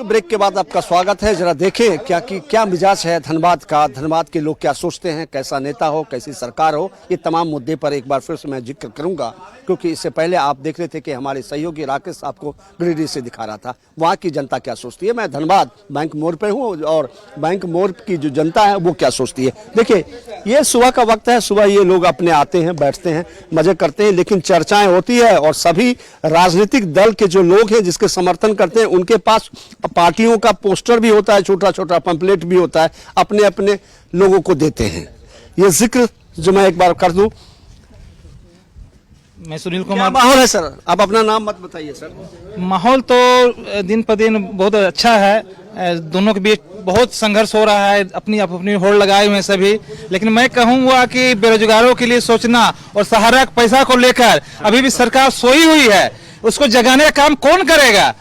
Break के बाद आपका स्वागत है। जरा देखें क्या मिजाज है धनबाद का, धनबाद के लोग क्या सोचते हैं, कैसा नेता हो, कैसी सरकार हो, ये तमाम मुद्दे पर एक बार फिर से मैं जिक्र करूंगा। क्योंकि इससे पहले आप देख रहे थे कि हमारे सहयोगी राकेश आपको गिरिडीह से दिखा रहा था वहाँ की जनता क्या सोचती है। मैं धनबाद बैंक मोड़ पे हूँ और बैंक मोड़ की जो जनता है वो क्या सोचती है। देखिए, ये सुबह का वक्त है, सुबह ये लोग अपने आते हैं, बैठते हैं, मजे करते हैं, लेकिन चर्चाएं होती है और सभी राजनीतिक दल के जो लोग हैं जिसके समर्थन करते हैं उनके पास पार्टियों का पोस्टर भी होता है, छोटा छोटा पंपलेट भी होता है, अपने अपने लोगों को देते हैं। ये जिक्र जो मैं एक बार कर दूं। मैं सुनील क्या कुमार। माहौल है सर? आप अपना नाम मत बताइए सर। माहौल तो दिन पर दिन बहुत अच्छा है, दोनों के बीच बहुत संघर्ष हो रहा है, अपनी होड़ लगाए हुए हैं सभी। लेकिन मैं कहूँगा कि बेरोजगारों के लिए सोचना और सहारा पैसा को लेकर अभी भी सरकार सोई हुई है, उसको जगाने का काम कौन करेगा?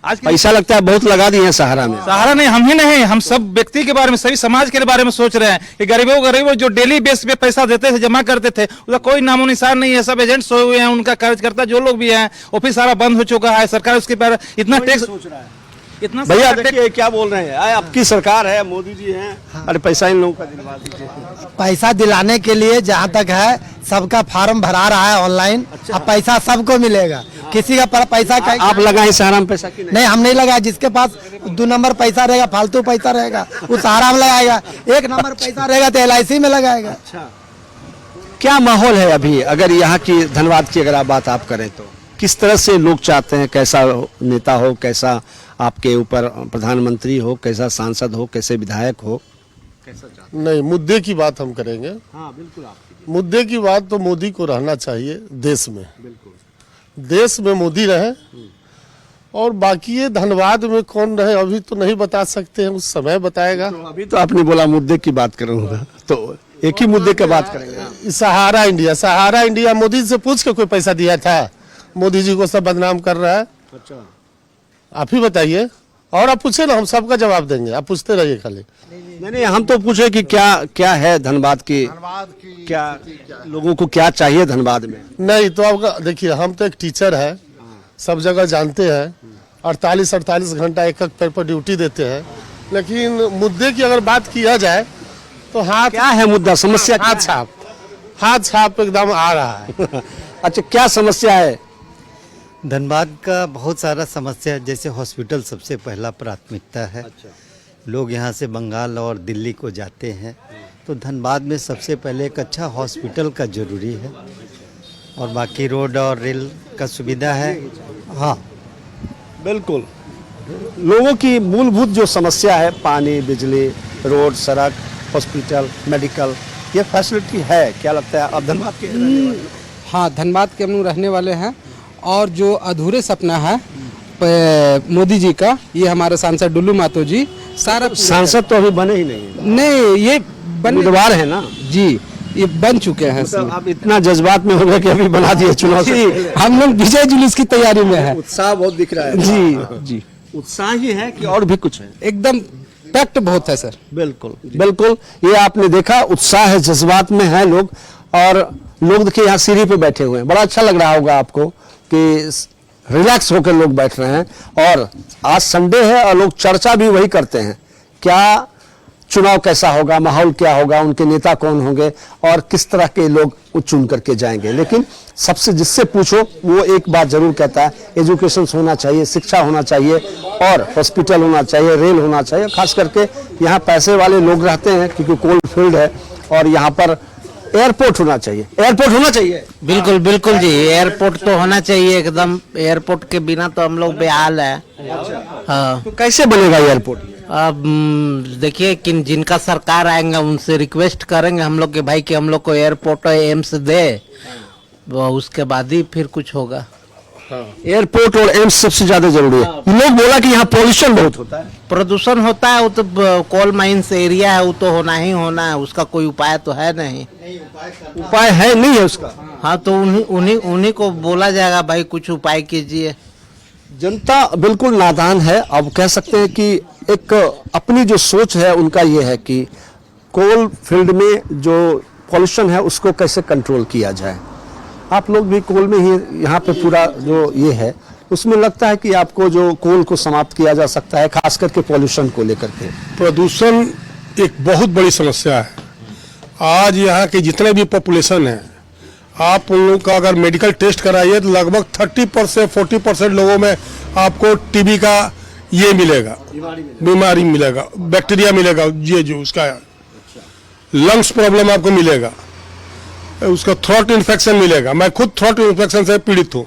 आज पैसा लगता है बहुत लगा दिए हैं सहारा में। सहारा नहीं, हम ही नहीं, हम सब व्यक्ति के बारे में, सभी समाज के बारे में सोच रहे हैं कि गरीबों जो डेली बेस पे पैसा देते थे, जमा करते थे, उसका कोई नामो निशान नहीं है। सब एजेंट सोए हुए हैं, उनका कार्यकर्ता जो लोग भी हैं ऑफिस सारा बंद हो चुका है। सरकार उसके पर इतना टैक्स सोच रहा है। इतना भैया देखिए क्या बोल रहे हैं, आपकी सरकार है, मोदी जी हैं। अरे पैसा इन लोगों का दिलवा दीजिए। पैसा दिलाने के लिए जहाँ तक है सबका फार्म भरा रहा है ऑनलाइन। अच्छा। अब पैसा सबको मिलेगा, किसी का पैसा आप लगाए सहारा में पैसा की नहीं, हम नहीं लगाया। जिसके पास 2 नंबर पैसा रहेगा, फालतू पैसा रहेगा, वो सहारा में लगाएगा। 1 नंबर पैसा रहेगा तो LIC में लगाएगा। अच्छा, क्या माहौल है अभी? अगर यहाँ की धनबाद की अगर आप बात करें तो किस तरह से लोग चाहते हैं, कैसा नेता हो, कैसा आपके ऊपर प्रधानमंत्री हो, कैसा सांसद हो, कैसे विधायक हो, कैसा चाहते हैं? नहीं, मुद्दे की बात हम करेंगे। हाँ बिल्कुल, आपकी मुद्दे की बात तो मोदी को रहना चाहिए देश में। बिल्कुल, देश में मोदी रहे और बाकी ये धनबाद में कौन रहे अभी तो नहीं बता सकते हैं, उस समय बताएगा। तो अभी तो आपने बोला मुद्दे की बात करूंगा, तो एक ही मुद्दे की बात करेंगे। सहारा इंडिया मोदी से पूछ के कोई पैसा दिया था? मोदी जी को सब बदनाम कर रहा है। अच्छा, आप ही बताइए, और आप पूछे ना, हम सबका जवाब देंगे, आप पूछते रहिए खाली। नहीं, हम तो पूछे कि क्या है धनबाद की, क्या लोगों को क्या चाहिए धनबाद में। नहीं तो अब देखिए, हम तो एक टीचर है, सब जगह जानते हैं, 48 घंटा एक पेपर ड्यूटी देते हैं। लेकिन मुद्दे की अगर बात किया जाए तो क्या है मुद्दा, समस्या क्या है? हाथ छाप एकदम आ रहा है। अच्छा, क्या समस्या है? धनबाद का बहुत सारा समस्या है, जैसे हॉस्पिटल सबसे पहला प्राथमिकता है। लोग यहाँ से बंगाल और दिल्ली को जाते हैं, तो धनबाद में सबसे पहले एक अच्छा हॉस्पिटल का जरूरी है, और बाकी रोड और रेल का सुविधा है। हाँ बिल्कुल, लोगों की मूलभूत जो समस्या है, पानी, बिजली, रोड, सड़क, हॉस्पिटल, मेडिकल, ये फैसिलिटी है। क्या लगता है आप धनबाद के रहने वाले? हाँ, धनबाद के हम लोग रहने वाले हैं। और जो अधूरे सपना है मोदी जी का, ये हमारे सांसद डुल्लू मातो जी सारा सांसद तो अभी बने ही नहीं, ये उम्मीदवार है ना जी, ये बन चुके हैं। मतलब आप इतना जज्बात में हो गए कि अभी बना दिए चुनाव से पहले। हम लोग विजय जुलूस की तैयारी में है। उत्साह बहुत दिख रहा है। जी, उत्साह ही है कि और भी कुछ है? एकदम पैक्ट बहुत है सर। बिल्कुल बिल्कुल, ये आपने देखा, उत्साह है, जज्बात में है लोग। और लोग देखिए यहाँ सीढ़ी पे बैठे हुए हैं, बड़ा अच्छा लग रहा होगा आपको कि रिलैक्स होकर लोग बैठ रहे हैं। और आज संडे है और लोग चर्चा भी वही करते हैं, क्या चुनाव कैसा होगा, माहौल क्या होगा, उनके नेता कौन होंगे और किस तरह के लोग चुन करके जाएंगे। लेकिन सबसे जिससे पूछो वो एक बात जरूर कहता है, एजुकेशन होना चाहिए, शिक्षा होना चाहिए, और हॉस्पिटल होना चाहिए, रेल होना चाहिए। खास करके यहाँ पैसे वाले लोग रहते हैं क्योंकि कोल फील्ड है, और यहाँ पर एयरपोर्ट होना चाहिए। एयरपोर्ट होना चाहिए, बिल्कुल बिल्कुल जी, एयरपोर्ट तो होना चाहिए एकदम। एयरपोर्ट के बिना तो हम लोग बेहाल है। हाँ, तो कैसे बनेगा एयरपोर्ट? अब देखिए कि जिनका सरकार आएंगे उनसे रिक्वेस्ट करेंगे हम लोग के भाई कि हम लोग को एयरपोर्ट और एम्स दे, उसके बाद ही फिर कुछ होगा। एयरपोर्ट और एम्स सबसे ज्यादा जरूरी है। लोग बोला कि यहाँ पॉल्यूशन बहुत होता है। प्रदूषण होता है, वो तो कोल माइंस एरिया है, वो तो होना ही होना है, उसका कोई उपाय तो है नहीं। उपाय है नहीं है उसका? हाँ, तो उन्हीं को बोला जाएगा भाई कुछ उपाय कीजिए। जनता बिल्कुल नादान है। अब कह सकते हैं कि एक अपनी जो सोच है उनका ये है कि कोल फील्ड में जो पॉल्यूशन है उसको कैसे कंट्रोल किया जाए। आप लोग भी कोल में ही यहाँ पे पूरा जो ये है, उसमें लगता है कि आपको जो कोल को समाप्त किया जा सकता है, खास करके पॉल्यूशन को लेकर के। प्रदूषण एक बहुत बड़ी समस्या है। आज यहाँ के जितने भी पॉपुलेशन है, आप उन लोगों का अगर मेडिकल टेस्ट कराइए तो लगभग 30% 40% लोगों में आपको टीबी का ये मिलेगा, बीमारी मिलेगा, बैक्टीरिया मिलेगा, ये जो उसका लंग्स प्रॉब्लम आपको मिलेगा, उसका थ्रोट इन्फेक्शन मिलेगा। मैं खुद थ्रोट इन्फेक्शन से पीड़ित हूँ।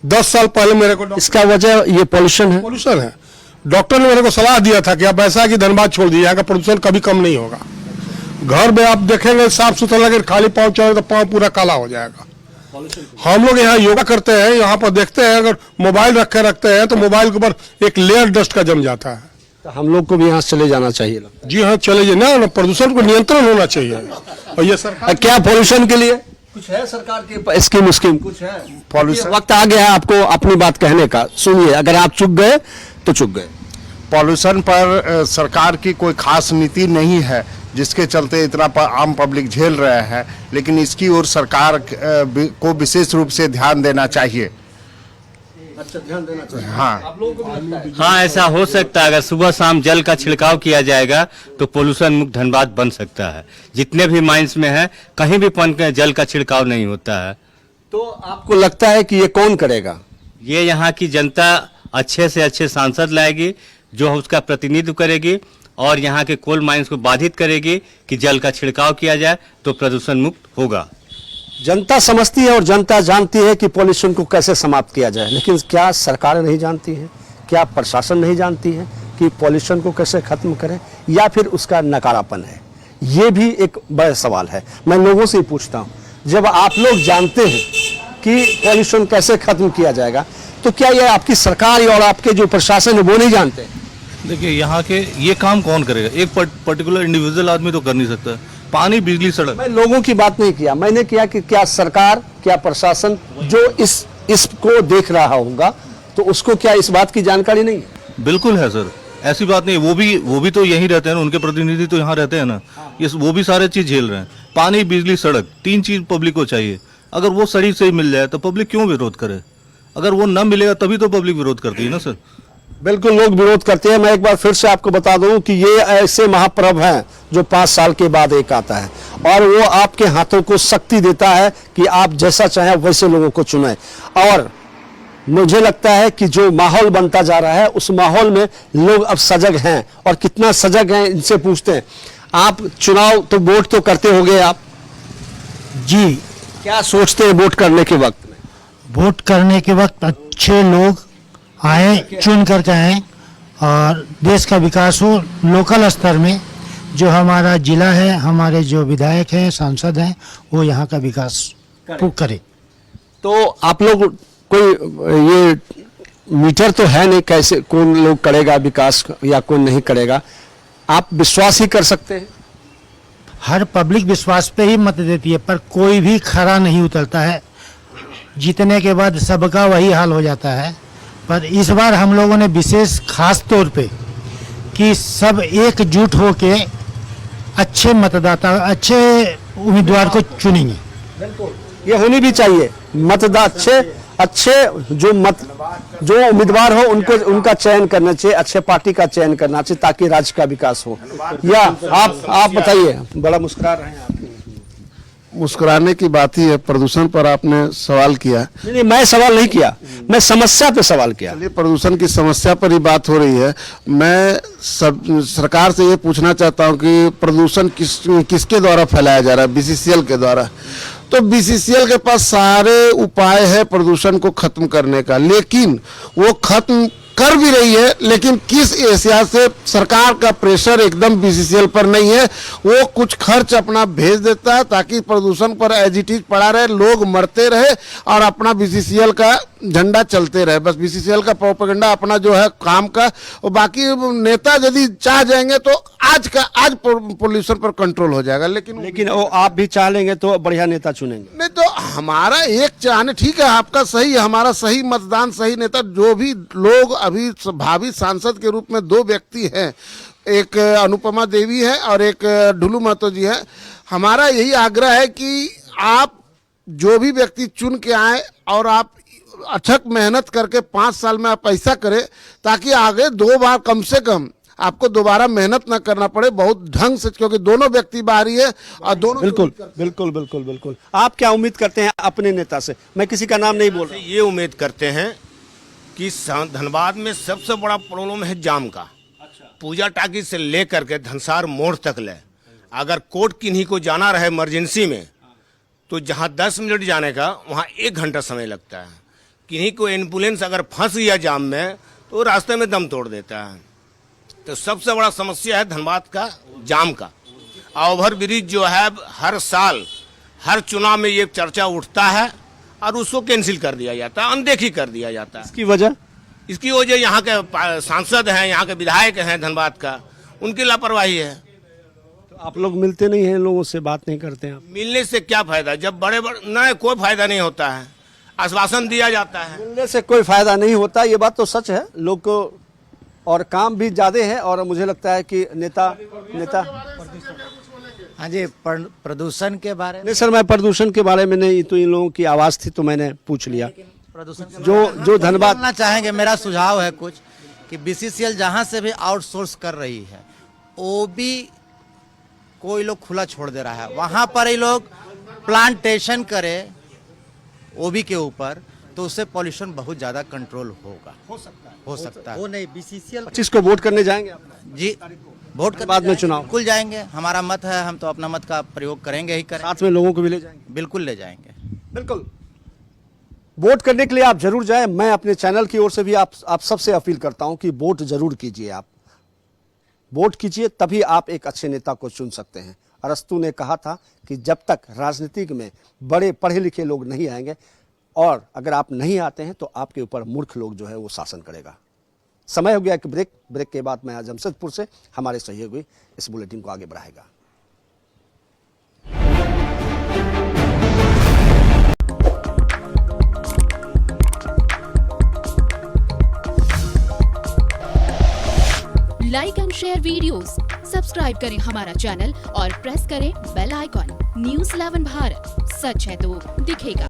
10 साल पहले मेरे को इसका वजह ये पॉल्यूशन है। डॉक्टर ने मेरे को सलाह दिया था कि आप ऐसा कि धनबाद छोड़ दीजिए, यहाँ का प्रदूषण कभी कम नहीं होगा। घर में आप देखेंगे साफ सुथरा लगे, खाली पाँव चले तो पाँव पूरा काला हो जाएगा। हम लोग यहाँ योगा करते हैं, यहाँ पर देखते हैं, अगर मोबाइल रखते हैं तो मोबाइल के ऊपर एक लेयर डस्ट का जम जाता है। तो हम लोग को भी यहाँ से चले जाना चाहिए। जी हाँ, चले जाइए ना, प्रदूषण को नियंत्रण होना चाहिए। और ये सरकार क्या पॉल्यूशन के लिए कुछ है सरकार की स्कीम कुछ है? पॉल्यूशन वक्त आ गया है आपको अपनी बात कहने का। सुनिए, अगर आप चुप गए तो चुप गए। पॉल्यूशन पर सरकार की कोई खास नीति नहीं है, जिसके चलते इतना आम पब्लिक झेल रहे हैं, लेकिन इसकी ओर सरकार को विशेष रूप से ध्यान देना चाहिए। अच्छा, ध्यान देना चाहिए। हाँ, हाँ, ऐसा हो सकता है। अगर सुबह शाम जल का छिड़काव किया जाएगा तो पोल्यूशन मुक्त धनबाद बन सकता है। जितने भी माइंस में है, कहीं भी जल का छिड़काव नहीं होता है। तो आपको लगता है कि ये कौन करेगा? ये यहाँ की जनता अच्छे से अच्छे सांसद लाएगी, जो उसका प्रतिनिधित्व करेगी और यहाँ के कोल माइंस को बाधित करेगी कि जल का छिड़काव किया जाए तो प्रदूषण मुक्त होगा। जनता समझती है और जनता जानती है कि पॉल्यूशन को कैसे समाप्त किया जाए, लेकिन क्या सरकार नहीं जानती है, क्या प्रशासन नहीं जानती है कि पॉल्यूशन को कैसे खत्म करें, या फिर उसका नकारापन है? ये भी एक बड़ा सवाल है। मैं लोगों से ही पूछता हूँ, जब आप लोग जानते हैं कि पॉल्यूशन कैसे खत्म किया जाएगा, तो क्या ये आपकी सरकार और आपके जो प्रशासन है वो नहीं जानते? देखिए, यहाँ के ये काम कौन करेगा? एक पर्टिकुलर इंडिविजुअल आदमी तो कर नहीं सकता। पानी, बिजली, सड़क। मैं लोगों की बात नहीं किया, मैंने किया कि क्या सरकार, क्या प्रशासन जो इसको देख रहा होगा, तो उसको क्या इस बात की जानकारी नहीं है? बिल्कुल है सर, ऐसी बात नहीं। वो भी तो यहीं रहते हैं ना, उनके प्रतिनिधि तो यहाँ रहते हैं ना। वो भी सारे चीज झेल रहे हैं। पानी, बिजली, सड़क, 3 चीज पब्लिक को चाहिए। अगर वो सही से मिल जाए तो पब्लिक क्यों विरोध करे? अगर वो न मिलेगा तभी तो पब्लिक विरोध करती है ना सर। बिल्कुल, लोग विरोध करते हैं। मैं एक बार फिर से आपको बता दूं कि ये ऐसे महापर्व हैं जो 5 साल के बाद एक आता है, और वो आपके हाथों को शक्ति देता है कि आप जैसा चाहें वैसे लोगों को चुनें। और मुझे लगता है कि जो माहौल बनता जा रहा है, उस माहौल में लोग अब सजग हैं, और कितना सजग हैं इनसे पूछते हैं। आप चुनाव तो वोट तो करते होंगे आप जी। क्या सोचते हैं वोट करने के वक्त में? वोट करने के वक्त अच्छे लोग आए, चुन करके आए, और देश का विकास हो लोकल स्तर में। जो हमारा जिला है, हमारे जो विधायक हैं, सांसद हैं, वो यहाँ का विकास करे। तो आप लोग कोई ये मीटर तो है नहीं कैसे कौन लोग करेगा विकास या कौन नहीं करेगा, आप विश्वास ही कर सकते हैं। हर पब्लिक विश्वास पे ही मत देती है, पर कोई भी खरा नहीं उतरता है। जीतने के बाद सबका वही हाल हो जाता है। पर इस बार हम लोगों ने विशेष खास तौर पे कि सब एकजुट होके अच्छे मतदाता, अच्छे उम्मीदवार को चुनेंगे। ये होनी भी चाहिए। मतदाता अच्छे जो उम्मीदवार हो उनका चयन करना चाहिए, अच्छे पार्टी का चयन करना चाहिए, ताकि राज्य का विकास हो। या आप बताइए, बड़ा मुस्कुरा रहे हैं आप। मुस्कुराने की बात ही है। प्रदूषण पर आपने सवाल किया। नहीं, मैं सवाल नहीं किया, मैं समस्या पे सवाल किया। चलिए, प्रदूषण की समस्या पर ही बात हो रही है। मैं सरकार से ये पूछना चाहता हूँ कि प्रदूषण किसके द्वारा फैलाया जा रहा है? BCCL के द्वारा। तो BCCL के पास सारे उपाय है प्रदूषण को खत्म करने का, लेकिन वो खत्म कर भी रही है, लेकिन किस एशिया से सरकार का प्रेशर एकदम BCCL पर नहीं है। वो कुछ खर्च अपना भेज देता है ताकि प्रदूषण पर एज इट इज पड़ा रहे, लोग मरते रहे और अपना BCCL का झंडा चलते रहे। बस BCCL का प्रोपेगेंडा अपना जो है काम का, और बाकी नेता यदि चाह जाएंगे तो आज पोल्यूशन पर कंट्रोल हो जाएगा। लेकिन वो आप भी चाह लेंगे तो बढ़िया नेता चुनेंगे। नहीं, तो हमारा एक चाहने, ठीक है, आपका सही है, हमारा सही मतदान, सही नेता। जो भी लोग अभी भावी सांसद के रूप में 2 व्यक्ति हैं, एक अनुपमा देवी है और एक ढुलू महतो जी है। हमारा यही आग्रह है कि आप जो भी व्यक्ति चुन के आए और आप अथक मेहनत करके 5 साल में आप ऐसा करें ताकि आगे 2 बार कम से कम आपको दोबारा मेहनत ना करना पड़े, बहुत ढंग से, क्योंकि दोनों व्यक्ति बाहरी है और दोनों बिल्कुल बिल्कुल बिल्कुल बिल्कुल। आप क्या उम्मीद करते हैं अपने नेता से? मैं किसी का नाम नहीं बोल रहा। ये उम्मीद करते हैं कि धनबाद में सबसे बड़ा प्रॉब्लम है जाम का। पूजा टाकी से लेकर के धनसार मोड़ तक ले, अगर कोर्ट किन्हीं को जाना रहे इमरजेंसी में तो जहां 10 मिनट जाने का वहां 1 घंटा समय लगता है। किन्हीं को एम्बुलेंस अगर फंस गया जाम में तो रास्ते में दम तोड़ देता है। तो सबसे बड़ा समस्या है धनबाद का जाम का। ओवर ब्रिज जो है हर साल हर चुनाव में ये चर्चा उठता है और उसको कैंसिल कर दिया जाता है, अनदेखी कर दिया जाता है। इसकी वजह यहाँ के सांसद हैं, यहाँ के विधायक हैं धनबाद का, उनकी लापरवाही है। तो आप लोग मिलते नहीं हैं, लोगों से बात नहीं करते हैं आप? मिलने से क्या फायदा जब बड़े नहीं, कोई फायदा नहीं होता है, आश्वासन दिया जाता है। मिलने से कोई फायदा नहीं होता, ये बात तो सच है। लोग को और काम भी ज्यादा है और मुझे लगता है कि नेता हाँ जी, प्रदूषण के बारे में नहीं सर, मैं प्रदूषण के बारे में नहीं, तो इन लोगों की आवाज थी तो मैंने पूछ लिया। प्रदूषण जो धनबाद बोलना चाहेंगे, मेरा सुझाव है कुछ कि बीसीसीएल जहां से भी आउटसोर्स कर रही है वो भी कोई लोग खुला छोड़ दे रहा है, वहां पर ही लोग प्लांटेशन करे ओबी के ऊपर, तो उससे पॉल्यूशन बहुत ज्यादा कंट्रोल होगा, हो सकता है। वो नहीं, बीसीसीएल 25 को वोट करने जाएंगे आप? जी, वोट के बाद में चुनाव बिल्कुल जाएंगे, हमारा मत है, हम तो अपना मत का प्रयोग करेंगे ही करेंगे। साथ में लोगों को भी ले जाएंगे? बिल्कुल ले जाएंगे। बिल्कुल, वोट करने के लिए आप जरूर जाएं। मैं अपने चैनल की ओर से भी आप सबसे अपील करता हूं कि वोट जरूर कीजिए। आप वोट कीजिए, तभी आप एक अच्छे नेता को चुन सकते हैं। अरस्तु ने कहा था कि जब तक राजनीतिक में बड़े पढ़े लिखे लोग नहीं आएंगे और अगर आप नहीं आते हैं तो आपके ऊपर मूर्ख लोग जो है वो शासन करेगा। समय हो गया एक ब्रेक के बाद मैं जमशेदपुर से हमारे सहयोगी इस बुलेटिन को आगे बढ़ाएगा। Like and share videos, subscribe करें हमारा चैनल और प्रेस करें बेल आइकॉन। न्यूज़ 11 भारत, सच है तो दिखेगा।